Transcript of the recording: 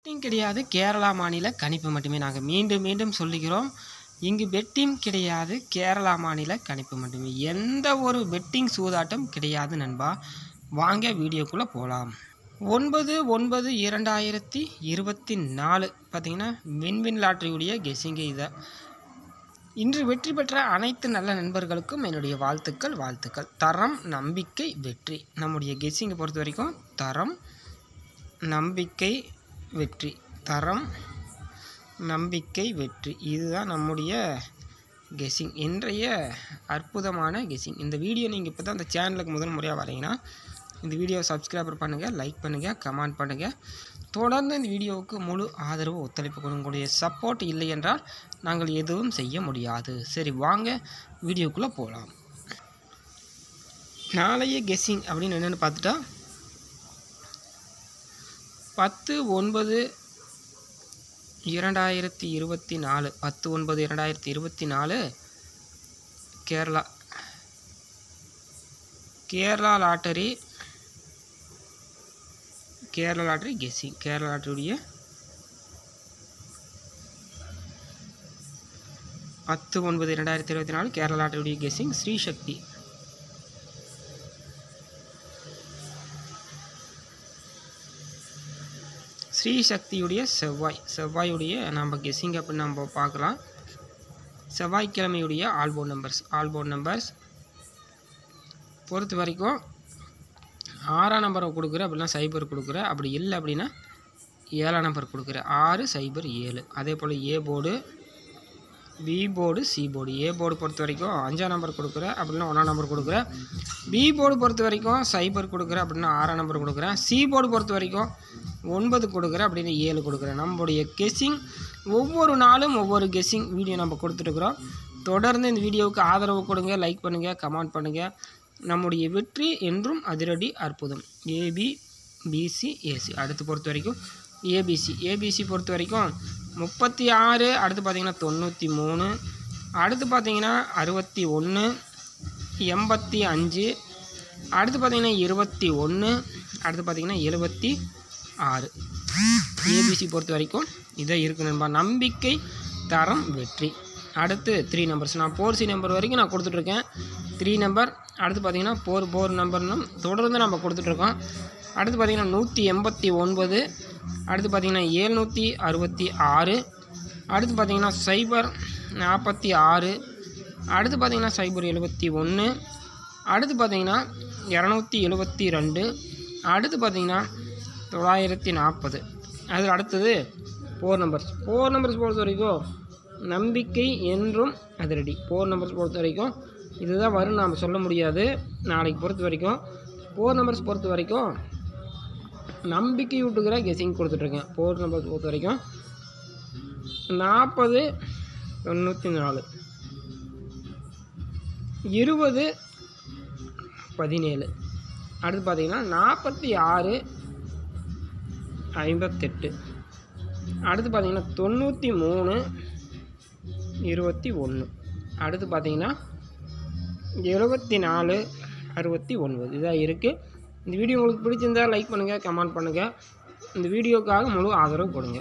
Bedding கிடையாது, கேரளா மாநில கணிப்பு மட்டுமே. நாங்கள் மீண்டும் மீண்டும் சொல்லுகிறோம், இங்கு பெட்டிங் கிடையாது, கேரளா மாநில கணிப்பு மட்டுமே. எந்த ஒரு பெட்டிங் சூதாட்டம் கிடையாது நண்பா. வாங்க வீடியோக்குள்ளே போகலாம். 9/9/2024 பார்த்தீங்கன்னா வின்வின் லாட்டரியுடைய கெஸ்ஸிங்கு இதை. இன்று வெற்றி பெற்ற அனைத்து நல்ல நண்பர்களுக்கும் என்னுடைய வாழ்த்துக்கள். தரம், நம்பிக்கை, வெற்றி. நம்முடைய கெஸ்ஸிங்கை பொறுத்த வரைக்கும் தரம், நம்பிக்கை, வெற்றி. தரம், நம்பிக்கை, வெற்றி. இதுதான் நம்முடைய கெஸ்ஸிங். இன்றைய அற்புதமான கெஸ்ஸிங். இந்த வீடியோ நீங்கள் இப்போ தான் அந்த சேனலுக்கு முதல் முறையாக வரீங்கன்னா இந்த வீடியோவை சப்ஸ்கிரைபர் பண்ணுங்கள், லைக் பண்ணுங்கள், கமெண்ட் பண்ணுங்கள். தொடர்ந்து இந்த வீடியோவுக்கு முழு ஆதரவு ஒத்துழைப்பு கொடுங்க. உங்களுடைய சப்போர்ட் இல்லை என்றால் நாங்கள் எதுவும் செய்ய முடியாது. சரி, வாங்க வீடியோக்குள்ளே போகலாம். நாளைய கெஸ்ஸிங் அப்படின்னு என்னென்னு பார்த்துட்டா 10/9/2024 10/9/2024 கேரளா லாட்டரி கெஸ்ஸிங். கேரளா லாட்டரியுடைய 10/9/2024 கேரளா லாட்டரியுடைய கெஸ்ஸிங். ஸ்ரீசக்தியுடைய செவ்வாயுடைய நம்ம கெஸ்ஸிங் அப்படின்னு நம்ம பார்க்கலாம். செவ்வாய்க்கிழமையுடைய ஆல்போர்ட் நம்பர்ஸ் பொறுத்த வரைக்கும் 6ஆம் நம்பரை கொடுக்குற, அப்படின்னா சைபர் கொடுக்குற, அப்படி இல்லை அப்படின்னா 7ஆம் நம்பர் கொடுக்குற. 607. அதே போல் A board, B board, C board. A board பொறுத்த வரைக்கும் 5ஆம் நம்பர் கொடுக்குற, அப்படின்னா 1ஆம் நம்பர் கொடுக்குற. பி போர்டு பொறுத்த வரைக்கும் சைபர் கொடுக்குற, அப்படின்னா 6ஆம் நம்பர் கொடுக்குறேன். சி போர்டு பொறுத்த வரைக்கும் 9 கொடுக்குற, அப்படின்னு 7 கொடுக்குறேன். நம்மளுடைய கெஸ்ஸிங் ஒவ்வொரு நாளும் ஒவ்வொரு கெஸ்ஸிங் வீடியோ நம்ம கொடுத்துட்டுருக்குறோம். தொடர்ந்து இந்த வீடியோவுக்கு ஆதரவு கொடுங்க, லைக் பண்ணுங்கள், கமெண்ட் பண்ணுங்கள். நம்முடைய வெற்றி என்றும் அதிரடி அற்புதம். AB, BC, AC. அடுத்து பொறுத்த வரைக்கும் ஏபிசி பொறுத்த வரைக்கும் 36. அடுத்து பார்த்திங்கன்னா 93. அடுத்து பார்த்திங்கன்னா 61, 85. அடுத்து பார்த்திங்கன்னா 21. அடுத்து பார்த்திங்கன்னா 76. ஏபிசி பொறுத்த வரைக்கும் இதை இருக்குது நண்பா. நம்பிக்கை, தரம், வெற்றி. அடுத்து 3 நம்பர்ஸ். நான் 4C நம்பர் வரைக்கும் நான் கொடுத்துட்ருக்கேன். 3 நம்பர். அடுத்து பார்த்திங்கன்னா 4 நம்பர்னு தொடர்ந்து நம்ம கொடுத்துட்ருக்கோம். அடுத்து பார்த்திங்கன்னா 189. அடுத்து பார்த்திங்கன்னா 766. அடுத்து பார்த்திங்கன்னா 046. அடுத்து பார்த்திங்கன்னா 071. அடுத்து பார்த்திங்கன்னா 272. அடுத்து பார்த்திங்கன்னா 940. அது அடுத்தது 4 நம்பர்ஸ் பொறுத்த வரைக்கும் நம்பிக்கை என்றும் அதிரடி. 4 நம்பர்ஸ் பொறுத்த வரைக்கும் இதுதான் வரும் நாம் சொல்ல முடியாது. நாளைக்கு பொறுத்த வரைக்கும் 4 நம்பர்ஸ் பொறுத்த வரைக்கும் நம்பிக்கை ஊட்டுகிற கெஸ்ஸிங் கொடுத்துட்ருக்கேன். 4 நம்பர்ஸ் பொறுத்த வரைக்கும் 40, 94, 20, 17. அடுத்து பார்த்திங்கன்னா 46, 58. அடுத்து பார்த்திங்கன்னா 93, 21. அடுத்து பார்த்திங்கன்னா 74, 69. இதாக இருக்குது. இந்த வீடியோ உங்களுக்கு பிடிச்சிருந்தால் லைக் பண்ணுங்கள், கமெண்ட் பண்ணுங்கள். இந்த வீடியோக்காக முழு ஆதரவு கொடுங்க.